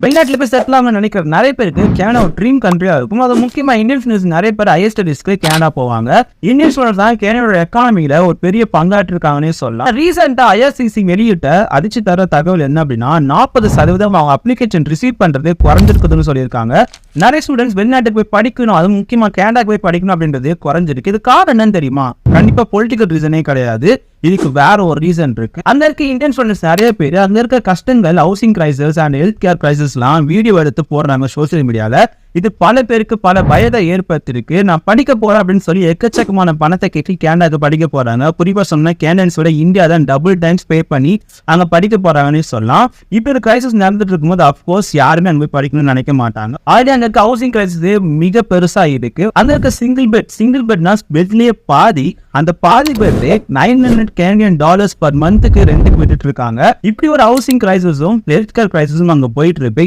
வெளிநாட்டுல போய் செட்டில் ஆகணும்னு நினைக்கிற நிறைய பேருக்கு கேனடா ஒரு ட்ரீம் கண்ட்ரியா இருக்கும். அது முக்கியமா இந்தியன் ஸ்டூடெண்ட்ஸ் நிறைய பேர் ஹையர் ஸ்டடீஸ்க்கு கேனடா போவாங்க. இந்தியன் ஸ்டூடெண்ட்ஸ் தான் கேனடாவோட எக்கானமியில ஒரு பெரிய பங்காற்றிருக்காங்கன்னே சொல்லலாம். ரீசெண்டா ஐஆர்சிசி வெளியிட்ட அதிர்ச்சி தர தகவல் என்ன அப்படின்னா 40% அவங்க அப்ளிகேஷன் ரிசீவ் பண்றது குறைஞ்சிருக்குதுன்னு சொல்லியிருக்காங்க. நிறைய ஸ்டூடெண்ட்ஸ் வெளிநாட்டுக்கு போய் படிக்கணும், அது முக்கியமா கேனடாக்கு போய் படிக்கணும் அப்படின்றது குறைஞ்சிருக்கு. இது காரணம் என்னன்னு தெரியுமா? கண்டிப்பா பொலிட்டிக்கல் ரீசனே கிடையாது. இதுக்கு வேற ஒரு ரீசன் இருக்கு. அங்க இருக்க இந்தியன் ஸ்டூடெண்ட்ஸ் நிறைய பேர் அங்க இருக்க கஷ்டங்கள், housing crisis and health care கிரைசிஸ்லாம் வீடியோ எடுத்து போடுறாங்க சோசியல் மீடியால. இது பல பேருக்கு பல பயத்தை ஏற்படுத்திருக்கு. நான் படிக்க போறேன் அப்படின்னு சொல்லி எக்கச்சக்கமான பணத்தை கட்டி கேனடாக்கு படிக்க போறாங்க. குறிப்பா சொன்னா கேனடியன்ஸோட இந்தியா தான் டபுள் டைம்ஸ் பே பண்ணி அங்க படிக்க போறாங்கன்னு சொல்லலாம். இப்ப இந்த கிரைசிஸ் நடந்துட்டு இருக்கும்போது அப்கோர்ஸ் யாருமே அங்க போய் படிக்கணும்னு நினைக்க மாட்டாங்க. ஆல்ரெடி அங்க இருக்க ஹவுசிங் கிரைசிஸ் மிக பெருசா இருக்கு. அங்க இருக்க சிங்கிள் பெட்னா பெட்லயே பாதி, அந்த பாதி பெட் $900 Canadian per month ரெண்டுக்கு விட்டுட்டு இருக்காங்க. இப்படி ஒரு ஹவுசிங் கிரைசிஸும் ஹெல்த் கேர் கிரைசிஸும் அங்க போயிட்டு இருக்கு.